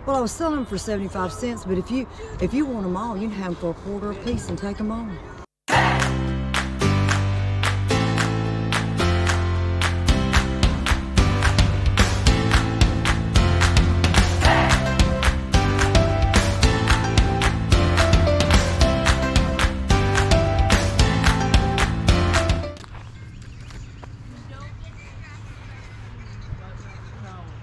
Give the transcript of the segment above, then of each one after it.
Well, I was selling them for 75 cents, but if you want them all, you can have them for a quarter a piece and take them on.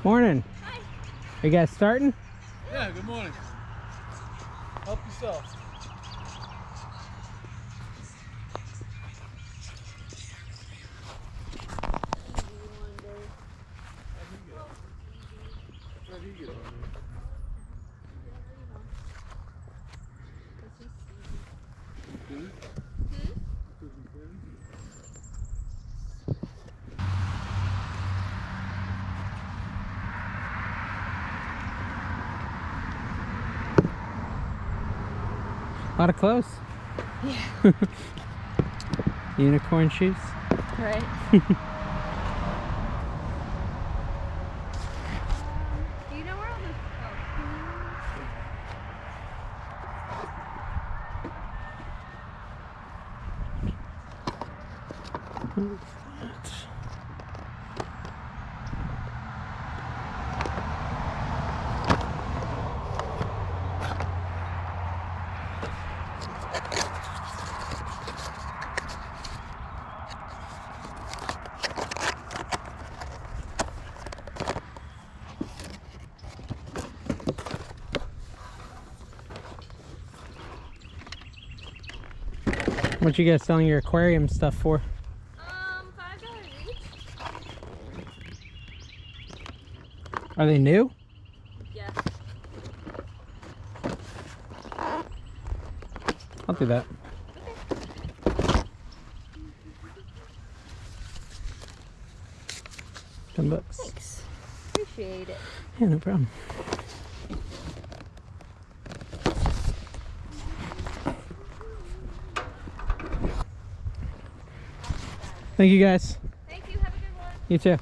Morning. Hi. Are you guys starting? Yeah, good morning. Help yourself. A lot of clothes. Yeah. Unicorn shoes. Right. Do you know where all the What you guys selling your aquarium stuff for? $5 each. Are they new? Yes. I'll do that. $10. Thanks. Appreciate it. Yeah, no problem. Thank you guys. Thank you. Have a good one. You too.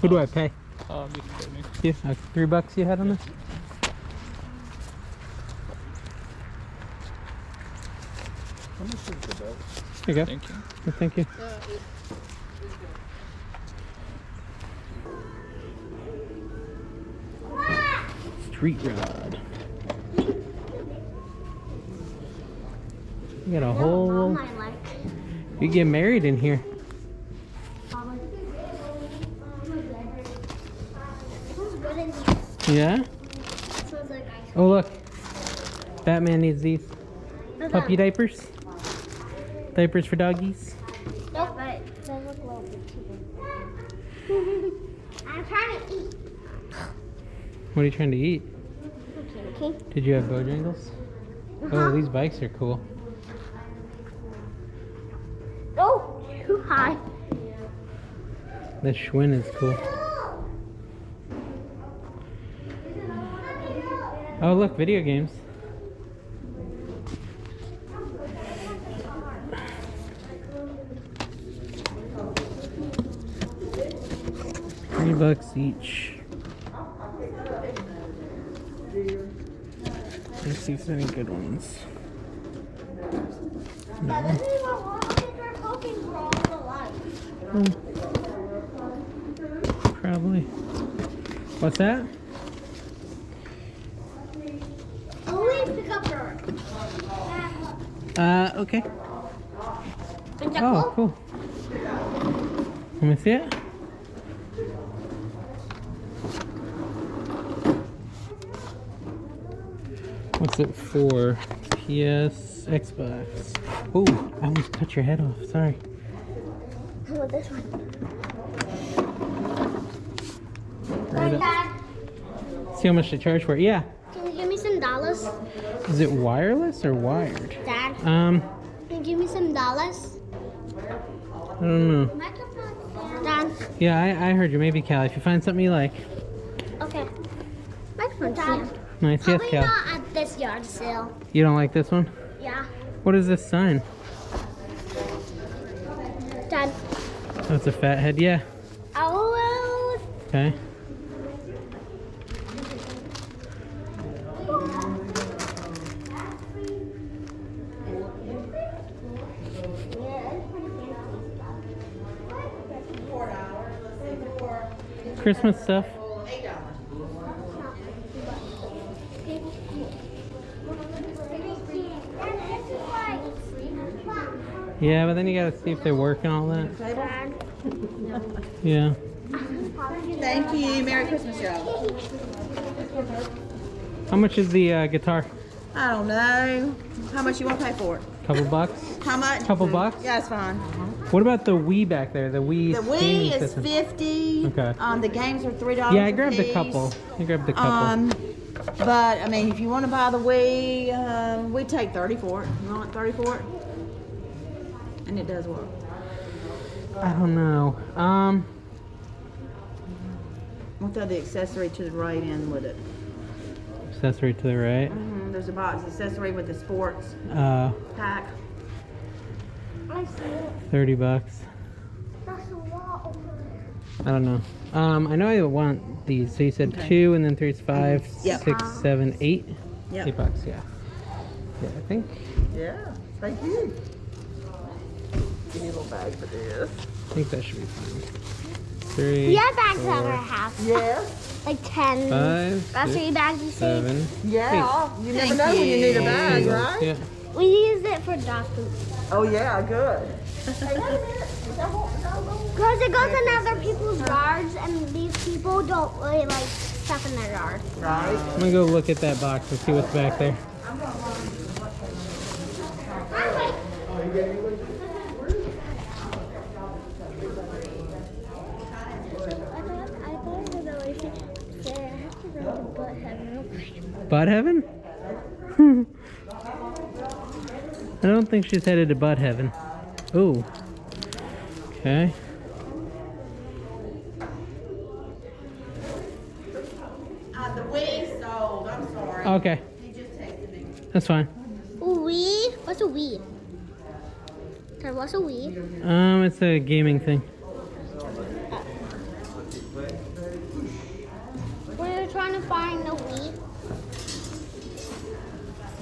Who do I pay? You can pay me. You? $3 you had on this? How much is the belt? Here you go. Thank you. Well, thank you. Street rod. You got a whole... You get married in here. Yeah? Oh look. Batman needs these. Puppy diapers. Diapers for doggies. Nope, but they look a little bit too big. I'm trying to eat. What are you trying to eat? Okay. Did you have Bojangles? Oh, these bikes are cool. Oh, too high. The Schwinn is cool. Oh look, video games. $3 each. Let's see if there's any good ones. That doesn't even want to get their hoping for all the life. Probably. What's that? Only pick up her. Okay. Is that Oh, cool? cool. Let me see it. What's it for? PS, Xbox. Oh, I almost cut your head off. Sorry. How about this one? Right up. Dad, See how much they charge for it? Yeah. can you give me some dollars? Is it wireless or wired? Dad, Can can you give me some dollars? I don't know. Dad, Yeah, I heard you. Maybe, Cal. If you find something you like. okay. Microphone stand. Nice. Yes, Probably Cal. not at this yard sale. You don't like this one? Yeah. What is this sign? Dad. Oh, it's a fat head. Yeah. Oh, Okay. Christmas stuff. Yeah, but then you gotta see if they work and all that. Yeah. Thank you. Merry Christmas, y'all. How much is the guitar? I don't know. How much you want to pay for it? Couple bucks? How much? Couple bucks? Yeah, it's fine. What about the Wii back there? The Wii. The gaming Wii is system? 50. Okay. The games are $3. Yeah, I grabbed a piece. couple. I grabbed a couple. But I mean, if you want to buy the Wii, we take 30 for it. You want 30 for it? And it does work. I don't know. We'll throw the accessory to the right in with it. Accessory to the right. There's a box accessory with the sports pack. I see it. 30 bucks. That's a lot over there. I don't know. I know I want these. So you said Okay. 2 and then 3 is 5, Yep. 6, 7, 8. Yep. 8 bucks, yeah. Yeah, I think. Yeah. Thank you. Give me a little bag for this. I think that should be fine. 3. We have bags at 4, our house. Yes. Like 10. 5, That's 6, three bags you saved. 7. Yeah. You never Thank know when you need a you. bag, Eight. right? Yeah. We use it for dog food. Oh yeah, good. Because it goes in other people's yards and these people don't really like stuff in their yard. Right. I'm gonna go look at that box and see what's back there. I thought it was always say I have to go to butt heaven real quick. Butt heaven? I don't think she's headed to butt heaven. Ooh. Okay. The Wii sold. I'm sorry. Okay. He just texted me. That's fine. Wii? What's a Wii? Dad, what's a Wii? It's a gaming thing. We're trying to find the Wii.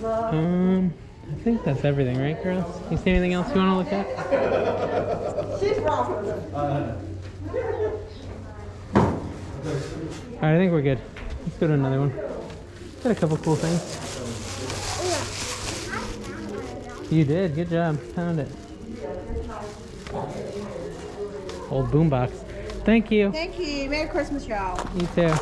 I think that's everything, right, girls? You see anything else you want to look at? She's wrong. Alright, I think we're good. Let's go to another one. Got a couple cool things. You did. Good job. Found it. Old boombox. Thank you. Thank you. Merry Christmas, y'all. You too.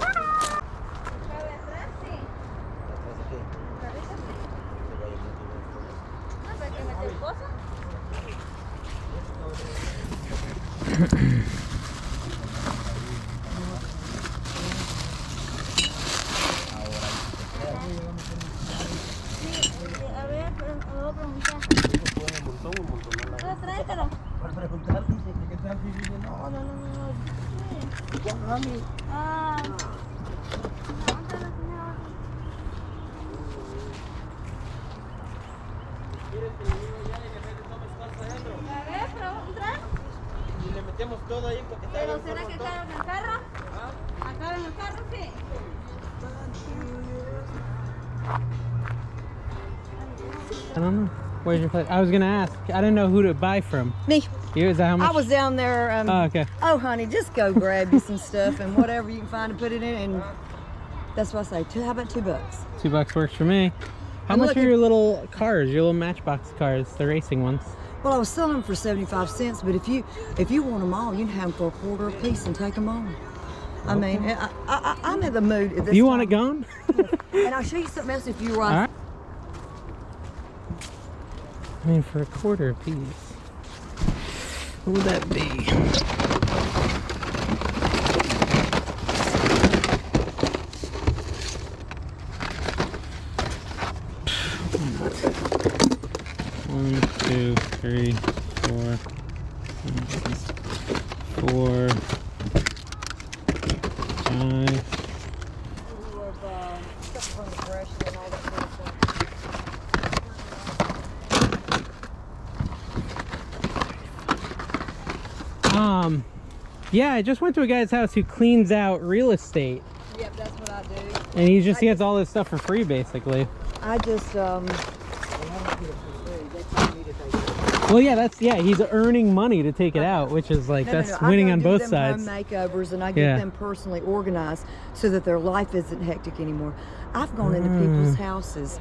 Y le metemos todo ahí porque está ¿Pero será que acá en el carro? ¿Acá en el carro qué? I don't know. Where's your place? I was gonna ask. I didn't know who to buy from. Me. You? Is that how much? I was down there. Oh, okay. Oh, honey, just go grab you some stuff and whatever you can find to put it in. And that's what I say. How about $2? $2 works for me. How And much look, are your little cars? Your little Matchbox cars, the racing ones? Well, I was selling them for 75 cents, but if you want them all, you can have them for a quarter a piece and take them on. I mean, I'm in the mood at this You time. want it gone? And I'll show you something else if you All want. right. I mean, for a quarter a piece, what would that be? One, two, three, four, 5. Yeah, I just went to a guy's house who cleans out real estate, Yep, that's what I do. and he just gets all this stuff for free, basically. I just Well, yeah, he's earning money to take it out, which is like, that's winning on both sides. I go home makeovers and I get them personally organized so that their life isn't hectic anymore. I've gone into people's houses,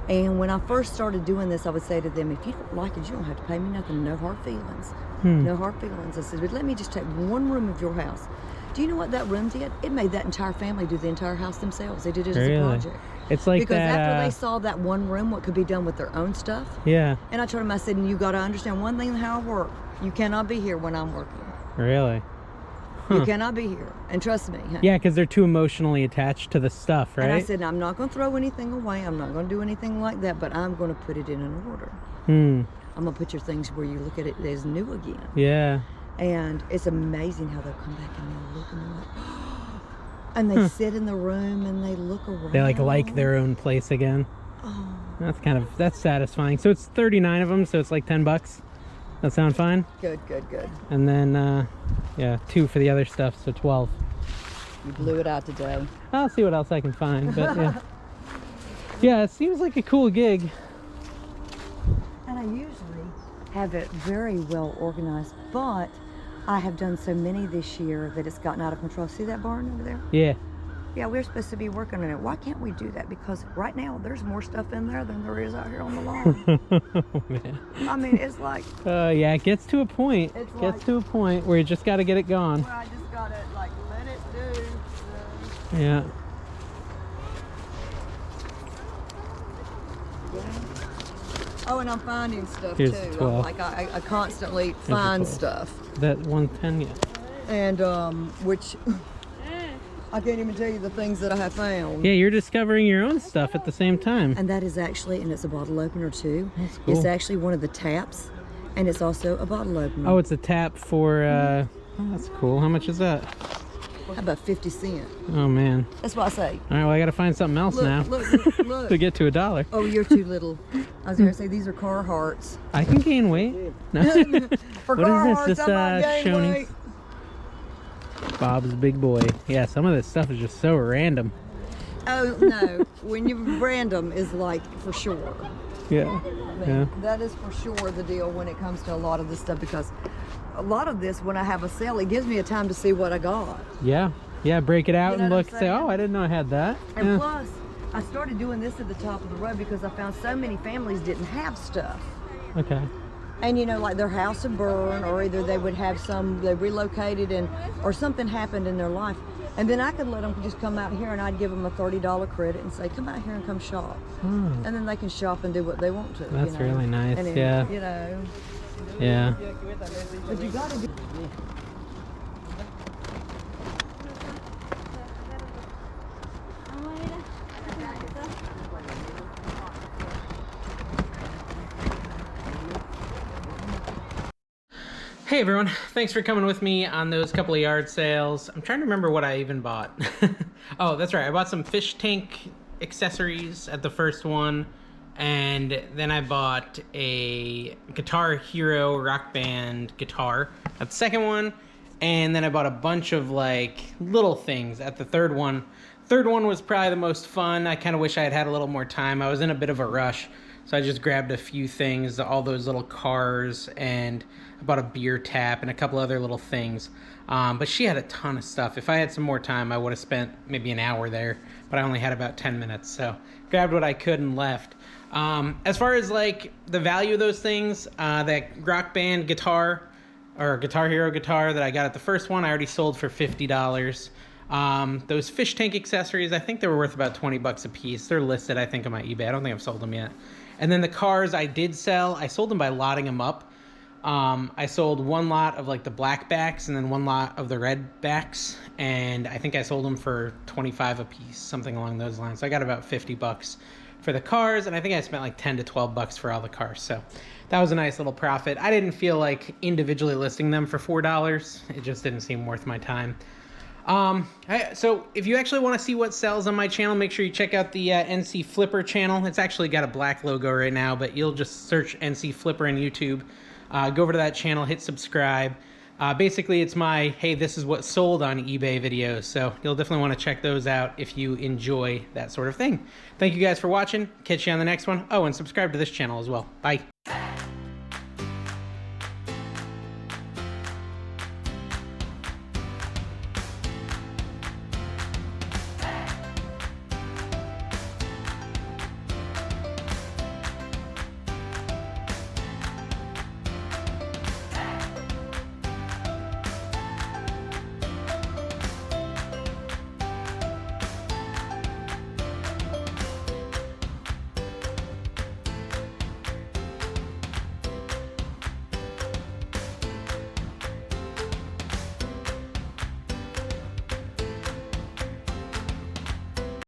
and when I first started doing this, I would say to them, if you don't like it, you don't have to pay me nothing. No hard feelings. No hard feelings. I said, but let me just take one room of your house. Do you know what that room did? It made that entire family do the entire house themselves. They did it as a project. It's like because that, after they saw that one room, what could be done with their own stuff. Yeah. And I told them, I said, you got to understand one thing, how I work. You cannot be here when I'm working. Really? You cannot be here. And trust me. Yeah, because they're too emotionally attached to the stuff, right? And I said, I'm not going to throw anything away. I'm not going to do anything like that, but I'm going to put it in an order. I'm going to put your things where you look at it as new again. Yeah. And it's amazing how they'll come back and they'll look and they're like, and they sit in the room and they look around. They like their own place again. Oh. That's satisfying. So it's 39 of them, so it's like $10. That sound fine? Good, good, good. And then, yeah, 2 for the other stuff, so 12. You blew it out today. I'll see what else I can find, but yeah. Yeah, it seems like a cool gig. And I usually have it very well organized, but I have done so many this year that it's gotten out of control. See that barn over there? Yeah. Yeah, we're supposed to be working on it. Why can't we do that? Because right now there's more stuff in there than there is out here on the lawn. Oh, man. I mean, it's like... Yeah, it gets to a point. It's It gets like- to a point where you just got to get it gone. Well, I just gotta, like, let it do. Yeah. Oh, and I'm finding stuff Here's too. 12. Like I constantly find 12. stuff, That 110, yeah. and which I can't even tell you the things that I have found. Yeah, you're discovering your own stuff at the same time. And that is actually, and it's a bottle opener too. That's cool. It's actually one of the taps, and it's also a bottle opener. Oh, it's a tap for, oh, that's cool. How much is that? How about 50 cents? Oh, man. That's what I say. All right, well, I got to find something else Look, now look, look. to get to $1. Oh, you're too little. I was gonna say these are Carhartts. I can gain weight. No. For What is Carhartts, this? This, I might gain Shoney's? weight. Bob's Big Boy. Yeah, some of this stuff is just so random. Oh no, when you brand them is like for sure. Yeah. I mean, Yeah. that is for sure the deal when it comes to a lot of this stuff, because a lot of this, when I have a sale, it gives me a time to see what I got. Yeah. Yeah, break it out You know and what look I'm and say, saying? oh, I didn't know I had that. And Yeah. plus, I started doing this at the top of the road because I found so many families didn't have stuff. Okay. And you know, like their house would burn, or either they would have they relocated or something happened in their life. And then I could let them just come out here and I'd give them a $30 credit and say, come out here and come shop. And then they can shop and do what they want to. That's you know? really nice, And then, yeah. You know, Yeah. but you gotta do. Hey everyone, thanks for coming with me on those couple of yard sales. I'm trying to remember what I even bought. Oh, that's right, I bought some fish tank accessories at the first one, and then I bought a Guitar Hero Rock Band guitar at the second one, and then I bought a bunch of like little things at the third one. Third one was probably the most fun. I kind of wish I had had a little more time. I was in a bit of a rush, so I just grabbed a few things, all those little cars, and I bought a beer tap and a couple other little things. But she had a ton of stuff. If I had some more time, I would have spent maybe an hour there, but I only had about 10 minutes, so grabbed what I could and left. As far as like the value of those things, that Rock Band guitar, or Guitar Hero guitar that I got at the first one, I already sold for $50. Those fish tank accessories, I think they were worth about 20 bucks a piece. They're listed, I think, on my eBay. I don't think I've sold them yet. And then the cars I did sell, I sold them by lotting them up. I sold one lot of like the black backs and then one lot of the red backs, and I think I sold them for 25 a piece, something along those lines. So I got about 50 bucks for the cars, and I think I spent like 10 to 12 bucks for all the cars. So that was a nice little profit. I didn't feel like individually listing them for $4. It just didn't seem worth my time. So if you actually want to see what sells on my channel, make sure you check out the NC Flipper channel. It's actually got a black logo right now, but you'll just search NC Flipper in YouTube. Go over to that channel, hit subscribe. Basically, it's my, hey, this is what sold on eBay videos. So you'll definitely want to check those out if you enjoy that sort of thing. Thank you guys for watching. Catch you on the next one. Oh, and subscribe to this channel as well. Bye.